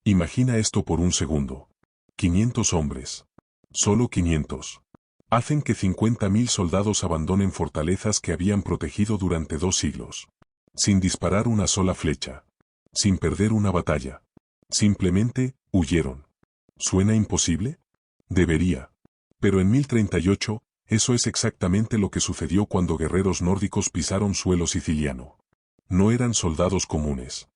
Imagina esto por un segundo. 500 hombres. Solo 500. Hacen que 50.000 soldados abandonen fortalezas que habían protegido durante 2 siglos. Sin disparar una sola flecha. Sin perder una batalla. Simplemente, huyeron. ¿Suena imposible? Debería. Pero en 1038, eso es exactamente lo que sucedió cuando guerreros nórdicos pisaron suelo siciliano. No eran soldados comunes.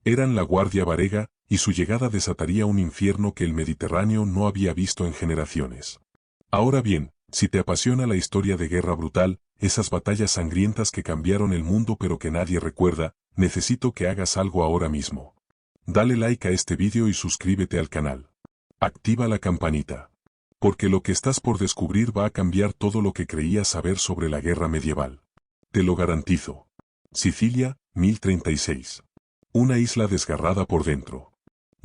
Eran la Guardia Varega, y su llegada desataría un infierno que el Mediterráneo no había visto en generaciones. Ahora bien, si te apasiona la historia de guerra brutal, esas batallas sangrientas que cambiaron el mundo pero que nadie recuerda, necesito que hagas algo ahora mismo. Dale like a este vídeo y suscríbete al canal. Activa la campanita. Porque lo que estás por descubrir va a cambiar todo lo que creías saber sobre la guerra medieval. Te lo garantizo. Sicilia, 1036. Una isla desgarrada por dentro.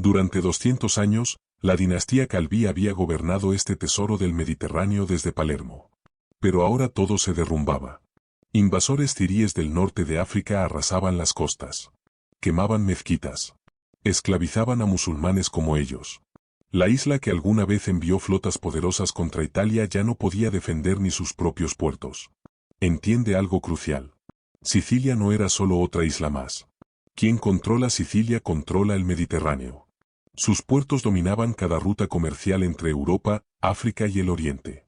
Durante 200 años, la dinastía Calví había gobernado este tesoro del Mediterráneo desde Palermo. Pero ahora todo se derrumbaba. Invasores siríes del norte de África arrasaban las costas. Quemaban mezquitas. Esclavizaban a musulmanes como ellos. La isla que alguna vez envió flotas poderosas contra Italia ya no podía defender ni sus propios puertos. Entiende algo crucial. Sicilia no era solo otra isla más. Quien controla Sicilia controla el Mediterráneo. Sus puertos dominaban cada ruta comercial entre Europa, África y el Oriente.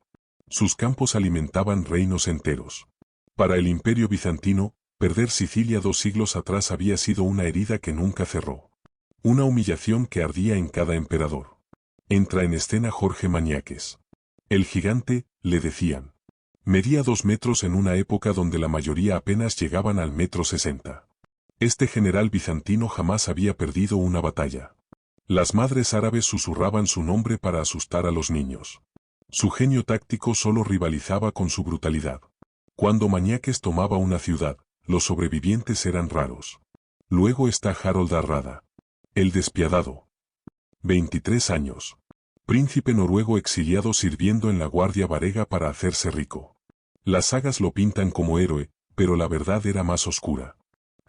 Sus campos alimentaban reinos enteros. Para el Imperio bizantino, perder Sicilia 2 siglos atrás había sido una herida que nunca cerró. Una humillación que ardía en cada emperador. Entra en escena Jorge Maniakes. El gigante, le decían. Medía 2 metros en una época donde la mayoría apenas llegaban al 1,60 m. Este general bizantino jamás había perdido una batalla. Las madres árabes susurraban su nombre para asustar a los niños. Su genio táctico solo rivalizaba con su brutalidad. Cuando Maniakes tomaba una ciudad, los sobrevivientes eran raros. Luego está Harold Hardrada. El despiadado. 23 años. Príncipe noruego exiliado sirviendo en la Guardia Varega para hacerse rico. Las sagas lo pintan como héroe, pero la verdad era más oscura.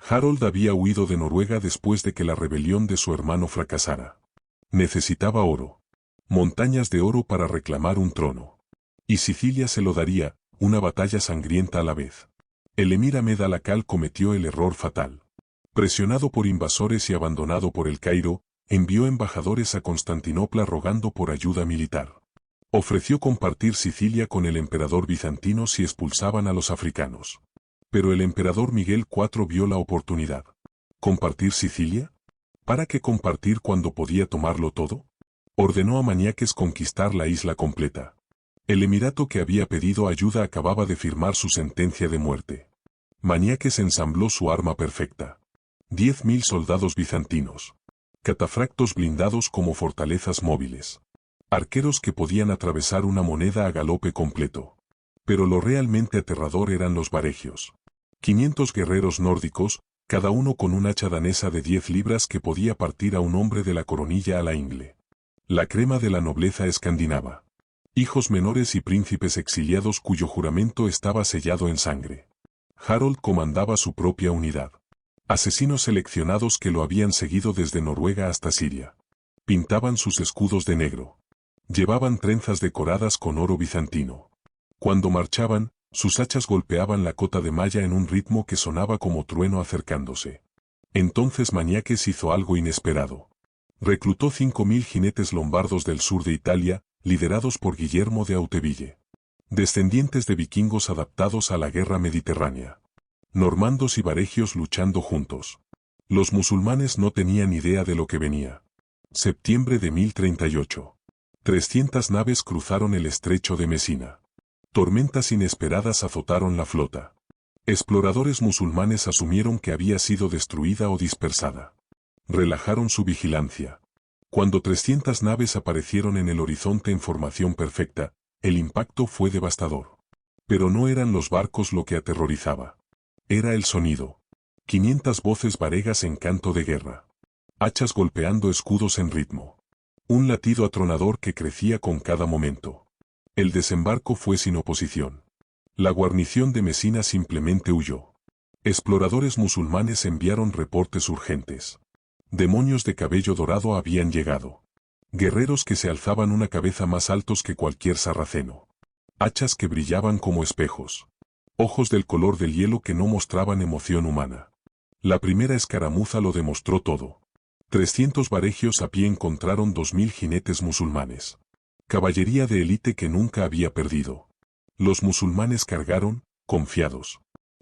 Harold había huido de Noruega después de que la rebelión de su hermano fracasara. Necesitaba oro. Montañas de oro para reclamar un trono. Y Sicilia se lo daría, una batalla sangrienta a la vez. El emir Ahmed al-Akal cometió el error fatal. Presionado por invasores y abandonado por el Cairo, envió embajadores a Constantinopla rogando por ayuda militar. Ofreció compartir Sicilia con el emperador bizantino si expulsaban a los africanos. Pero el emperador Miguel IV vio la oportunidad. ¿Compartir Sicilia? ¿Para qué compartir cuando podía tomarlo todo? Ordenó a Maniakes conquistar la isla completa. El emirato que había pedido ayuda acababa de firmar su sentencia de muerte. Maniakes ensambló su arma perfecta. 10.000 soldados bizantinos. Catafractos blindados como fortalezas móviles. Arqueros que podían atravesar una moneda a galope completo. Pero lo realmente aterrador eran los varegios. 500 guerreros nórdicos, cada uno con un hacha danesa de 10 libras que podía partir a un hombre de la coronilla a la ingle. La crema de la nobleza escandinava. Hijos menores y príncipes exiliados cuyo juramento estaba sellado en sangre. Harold comandaba su propia unidad. Asesinos seleccionados que lo habían seguido desde Noruega hasta Siria. Pintaban sus escudos de negro. Llevaban trenzas decoradas con oro bizantino. Cuando marchaban, sus hachas golpeaban la cota de malla en un ritmo que sonaba como trueno acercándose. Entonces Maniakes hizo algo inesperado. Reclutó 5.000 jinetes lombardos del sur de Italia, liderados por Guillermo de Hauteville. Descendientes de vikingos adaptados a la guerra mediterránea. Normandos y varegios luchando juntos. Los musulmanes no tenían idea de lo que venía. Septiembre de 1038. 300 naves cruzaron el estrecho de Mesina. Tormentas inesperadas azotaron la flota. Exploradores musulmanes asumieron que había sido destruida o dispersada. Relajaron su vigilancia. Cuando 300 naves aparecieron en el horizonte en formación perfecta, el impacto fue devastador. Pero no eran los barcos lo que aterrorizaba. Era el sonido. 500 voces varegas en canto de guerra. Hachas golpeando escudos en ritmo. Un latido atronador que crecía con cada momento. El desembarco fue sin oposición. La guarnición de Mesina simplemente huyó. Exploradores musulmanes enviaron reportes urgentes. Demonios de cabello dorado habían llegado. Guerreros que se alzaban una cabeza más altos que cualquier sarraceno. Hachas que brillaban como espejos. Ojos del color del hielo que no mostraban emoción humana. La primera escaramuza lo demostró todo. 300 varegios a pie encontraron 2000 jinetes musulmanes. Caballería de élite que nunca había perdido. Los musulmanes cargaron, confiados.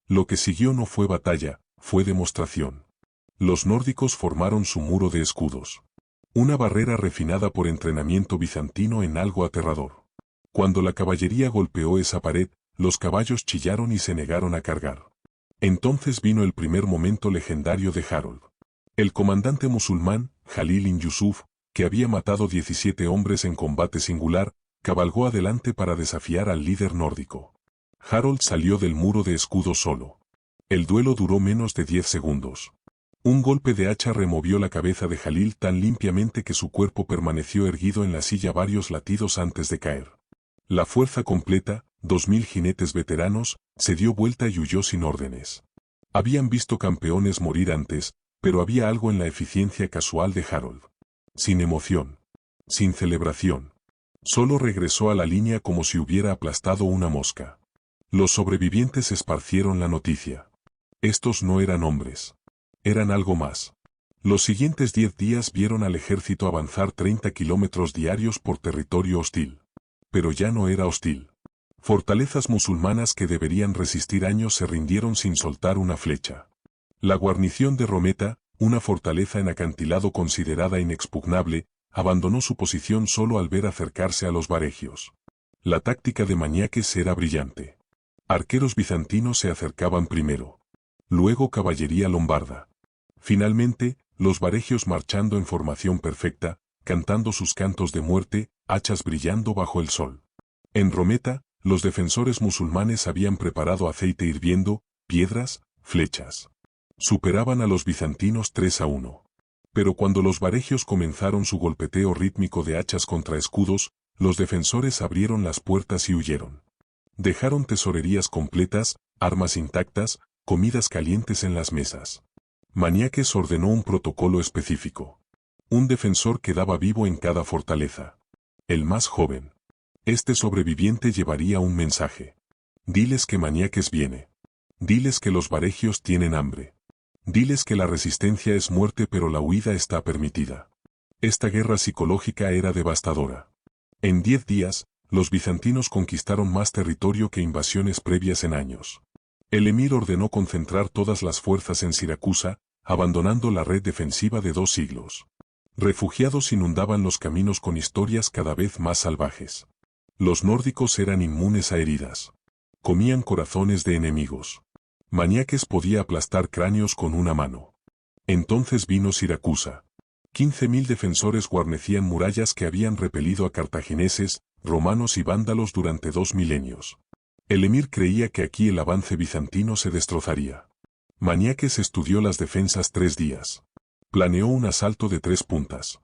Lo que siguió no fue batalla, fue demostración. Los nórdicos formaron su muro de escudos. Una barrera refinada por entrenamiento bizantino en algo aterrador. Cuando la caballería golpeó esa pared, los caballos chillaron y se negaron a cargar. Entonces vino el primer momento legendario de Harold. El comandante musulmán, Jalil ibn Yusuf, que había matado 17 hombres en combate singular, cabalgó adelante para desafiar al líder nórdico. Harold salió del muro de escudos solo. El duelo duró menos de 10 segundos. Un golpe de hacha removió la cabeza de Jalil tan limpiamente que su cuerpo permaneció erguido en la silla varios latidos antes de caer. La fuerza completa, 2000 jinetes veteranos, se dio vuelta y huyó sin órdenes. Habían visto campeones morir antes, pero había algo en la eficiencia casual de Harold. Sin emoción. Sin celebración. Solo regresó a la línea como si hubiera aplastado una mosca. Los sobrevivientes esparcieron la noticia. Estos no eran hombres. Eran algo más. Los siguientes 10 días vieron al ejército avanzar 30 kilómetros diarios por territorio hostil. Pero ya no era hostil. Fortalezas musulmanas que deberían resistir años se rindieron sin soltar una flecha. La guarnición de Rometa, una fortaleza en acantilado considerada inexpugnable, abandonó su posición solo al ver acercarse a los varegios. La táctica de Maniaques era brillante. Arqueros bizantinos se acercaban primero. Luego caballería lombarda. Finalmente, los varegios marchando en formación perfecta, cantando sus cantos de muerte, hachas brillando bajo el sol. En Rometa, los defensores musulmanes habían preparado aceite hirviendo, piedras, flechas. Superaban a los bizantinos 3-1. Pero cuando los varegios comenzaron su golpeteo rítmico de hachas contra escudos, los defensores abrieron las puertas y huyeron. Dejaron tesorerías completas, armas intactas, comidas calientes en las mesas. Maniaques ordenó un protocolo específico. Un defensor quedaba vivo en cada fortaleza. El más joven. Este sobreviviente llevaría un mensaje. Diles que Maniaques viene. Diles que los varegios tienen hambre. Diles que la resistencia es muerte pero la huida está permitida. Esta guerra psicológica era devastadora. En 10 días, los bizantinos conquistaron más territorio que invasiones previas en años. El emir ordenó concentrar todas las fuerzas en Siracusa, abandonando la red defensiva de 2 siglos. Refugiados inundaban los caminos con historias cada vez más salvajes. Los nórdicos eran inmunes a heridas. Comían corazones de enemigos. Maniaques podía aplastar cráneos con una mano. Entonces vino Siracusa. 15.000 defensores guarnecían murallas que habían repelido a cartagineses, romanos y vándalos durante 2 milenios. El emir creía que aquí el avance bizantino se destrozaría. Maniaques estudió las defensas 3 días. Planeó un asalto de 3 puntas.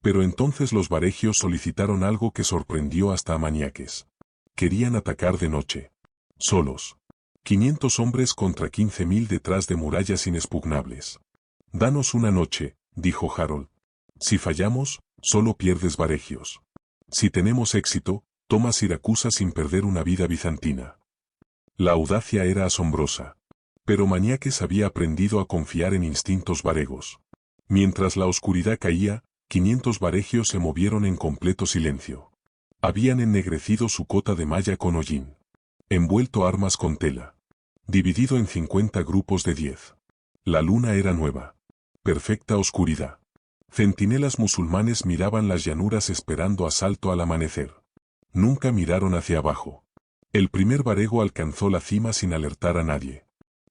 Pero entonces los varegios solicitaron algo que sorprendió hasta a Maniaques. Querían atacar de noche. Solos. 500 hombres contra 15.000 detrás de murallas inexpugnables. Danos una noche, dijo Harold. Si fallamos, solo pierdes varegios. Si tenemos éxito, toma Siracusa sin perder una vida bizantina. La audacia era asombrosa. Pero Maniaques había aprendido a confiar en instintos varegos. Mientras la oscuridad caía, 500 varegios se movieron en completo silencio. Habían ennegrecido su cota de malla con hollín. Envuelto armas con tela. Dividido en 50 grupos de 10. La luna era nueva. Perfecta oscuridad. Centinelas musulmanes miraban las llanuras esperando asalto al amanecer. Nunca miraron hacia abajo. El primer varego alcanzó la cima sin alertar a nadie.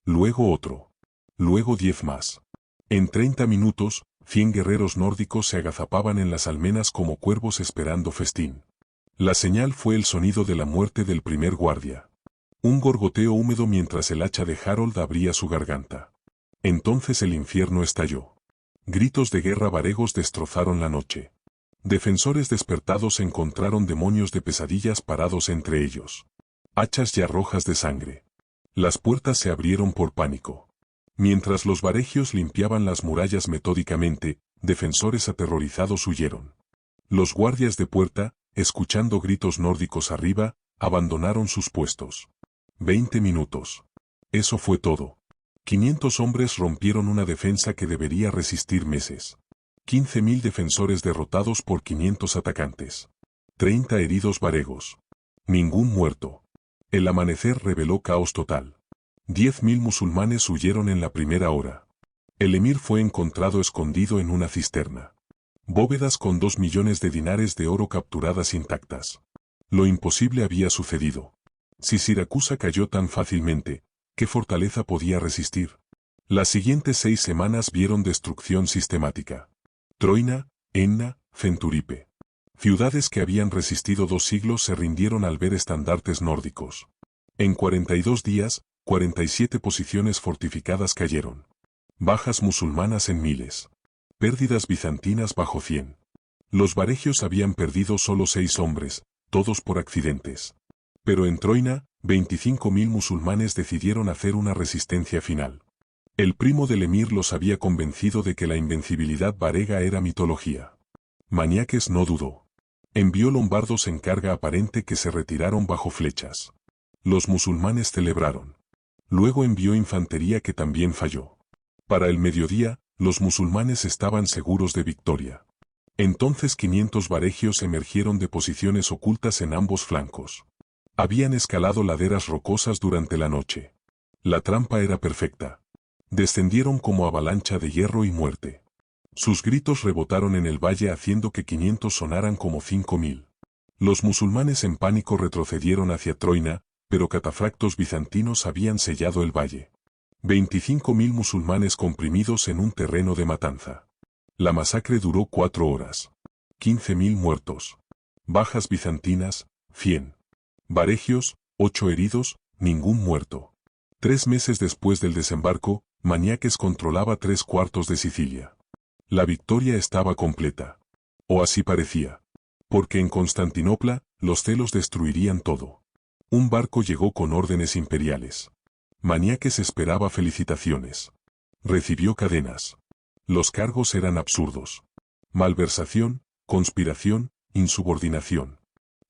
Luego otro. Luego 10 más. En 30 minutos, 100 guerreros nórdicos se agazapaban en las almenas como cuervos esperando festín. La señal fue el sonido de la muerte del primer guardia. Un gorgoteo húmedo mientras el hacha de Harold abría su garganta. Entonces el infierno estalló. Gritos de guerra varegos destrozaron la noche. Defensores despertados encontraron demonios de pesadillas parados entre ellos. Hachas ya rojas de sangre. Las puertas se abrieron por pánico. Mientras los varegios limpiaban las murallas metódicamente, defensores aterrorizados huyeron. Los guardias de puerta, escuchando gritos nórdicos arriba, abandonaron sus puestos. 20 minutos. Eso fue todo. 500 hombres rompieron una defensa que debería resistir meses. 15.000 defensores derrotados por 500 atacantes. 30 heridos varegos. Ningún muerto. El amanecer reveló caos total. 10.000 musulmanes huyeron en la primera hora. El emir fue encontrado escondido en una cisterna. Bóvedas con 2 millones de dinares de oro capturadas intactas. Lo imposible había sucedido. Si Siracusa cayó tan fácilmente, ¿qué fortaleza podía resistir? Las siguientes 6 semanas vieron destrucción sistemática. Troina, Enna, Fenturipe. Ciudades que habían resistido 2 siglos se rindieron al ver estandartes nórdicos. En 42 días, 47 posiciones fortificadas cayeron. Bajas musulmanas en miles. Pérdidas bizantinas bajo 100. Los varegios habían perdido solo 6 hombres, todos por accidentes. Pero en Troina, 25.000 musulmanes decidieron hacer una resistencia final. El primo del emir los había convencido de que la invencibilidad varega era mitología. Maniaques no dudó. Envió lombardos en carga aparente que se retiraron bajo flechas. Los musulmanes celebraron. Luego envió infantería que también falló. Para el mediodía, los musulmanes estaban seguros de victoria. Entonces 500 varegios emergieron de posiciones ocultas en ambos flancos. Habían escalado laderas rocosas durante la noche. La trampa era perfecta. Descendieron como avalancha de hierro y muerte. Sus gritos rebotaron en el valle haciendo que 500 sonaran como 5.000. Los musulmanes en pánico retrocedieron hacia Troina, pero catafractos bizantinos habían sellado el valle. 25.000 musulmanes comprimidos en un terreno de matanza. La masacre duró 4 horas. 15.000 muertos. Bajas bizantinas, 100. Varegios, 8 heridos, ningún muerto. 3 meses después del desembarco, Maniaques controlaba 3/4 de Sicilia. La victoria estaba completa. O así parecía. Porque en Constantinopla, los celos destruirían todo. Un barco llegó con órdenes imperiales. Maniaques esperaba felicitaciones. Recibió cadenas. Los cargos eran absurdos. Malversación, conspiración, insubordinación.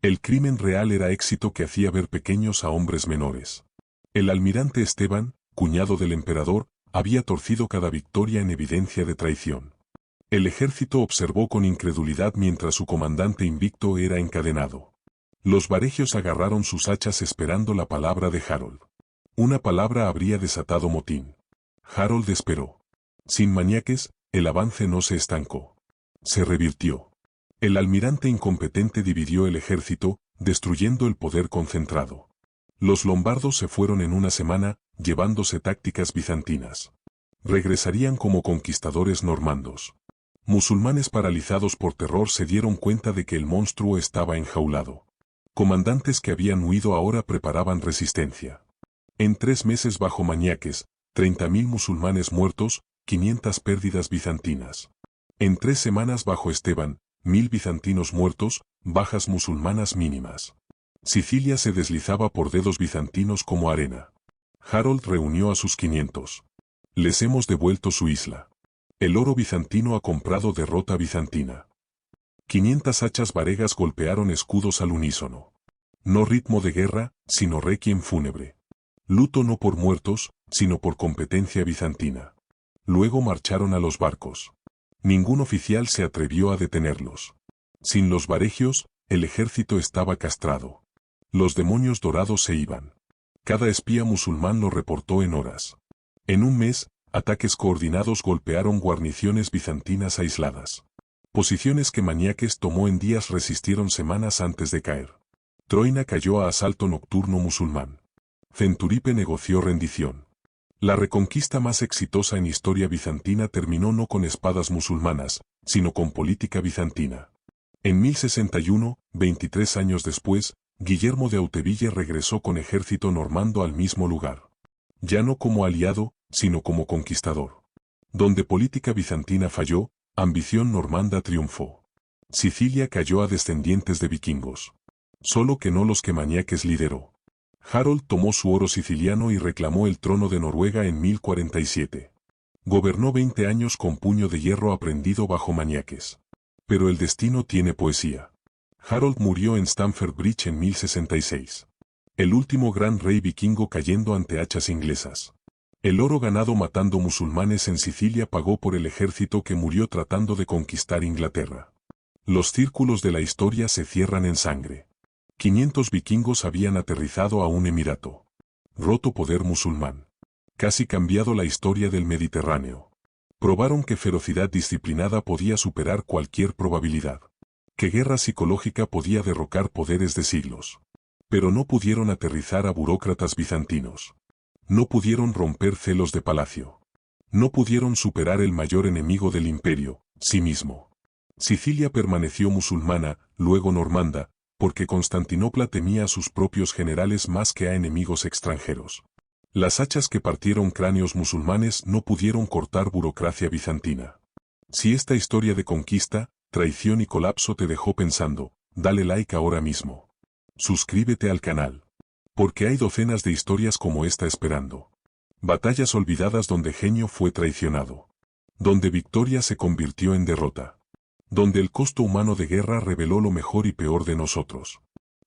El crimen real era éxito que hacía ver pequeños a hombres menores. El almirante Esteban, cuñado del emperador, había torcido cada victoria en evidencia de traición. El ejército observó con incredulidad mientras su comandante invicto era encadenado. Los varegios agarraron sus hachas esperando la palabra de Harold. Una palabra habría desatado motín. Harold esperó. Sin Maniaques, el avance no se estancó. Se revirtió. El almirante incompetente dividió el ejército, destruyendo el poder concentrado. Los lombardos se fueron en una semana, llevándose tácticas bizantinas. Regresarían como conquistadores normandos. Musulmanes paralizados por terror se dieron cuenta de que el monstruo estaba enjaulado. Comandantes que habían huido ahora preparaban resistencia. En 3 meses bajo Maniaques, 30.000 musulmanes muertos, 500 pérdidas bizantinas. En 3 semanas bajo Esteban, 1.000 bizantinos muertos, bajas musulmanas mínimas. Sicilia se deslizaba por dedos bizantinos como arena. Harold reunió a sus 500. Les hemos devuelto su isla. El oro bizantino ha comprado derrota bizantina. 500 hachas varegas golpearon escudos al unísono. No ritmo de guerra, sino requiem fúnebre. Luto no por muertos, sino por competencia bizantina. Luego marcharon a los barcos. Ningún oficial se atrevió a detenerlos. Sin los varegios, el ejército estaba castrado. Los demonios dorados se iban. Cada espía musulmán lo reportó en horas. En un mes, ataques coordinados golpearon guarniciones bizantinas aisladas. Posiciones que Maniaques tomó en días resistieron semanas antes de caer. Troina cayó a asalto nocturno musulmán. Fenturipe negoció rendición. La reconquista más exitosa en historia bizantina terminó no con espadas musulmanas, sino con política bizantina. En 1061, 23 años después, Guillermo de Hauteville regresó con ejército normando al mismo lugar. Ya no como aliado, sino como conquistador. Donde política bizantina falló, ambición normanda triunfó. Sicilia cayó a descendientes de vikingos. Solo que no los que Maniaques lideró. Harold tomó su oro siciliano y reclamó el trono de Noruega en 1047. Gobernó 20 años con puño de hierro aprendido bajo maniaques. Pero el destino tiene poesía. Harold murió en Stamford Bridge en 1066. El último gran rey vikingo cayendo ante hachas inglesas. El oro ganado matando musulmanes en Sicilia pagó por el ejército que murió tratando de conquistar Inglaterra. Los círculos de la historia se cierran en sangre. 500 vikingos habían aterrizado a un emirato. Roto poder musulmán. Casi cambiado la historia del Mediterráneo. Probaron que ferocidad disciplinada podía superar cualquier probabilidad. Que guerra psicológica podía derrocar poderes de siglos. Pero no pudieron aterrizar a burócratas bizantinos. No pudieron romper celos de palacio. No pudieron superar el mayor enemigo del imperio, sí mismo. Sicilia permaneció musulmana, luego normanda, porque Constantinopla temía a sus propios generales más que a enemigos extranjeros. Las hachas que partieron cráneos musulmanes no pudieron cortar burocracia bizantina. Si esta historia de conquista, traición y colapso te dejó pensando, dale like ahora mismo. Suscríbete al canal. Porque hay docenas de historias como esta esperando. Batallas olvidadas donde genio fue traicionado. Donde victoria se convirtió en derrota. Donde el costo humano de guerra reveló lo mejor y peor de nosotros.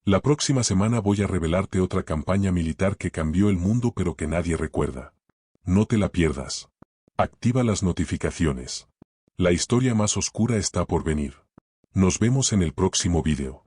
La próxima semana voy a revelarte otra campaña militar que cambió el mundo pero que nadie recuerda. No te la pierdas. Activa las notificaciones. La historia más oscura está por venir. Nos vemos en el próximo video.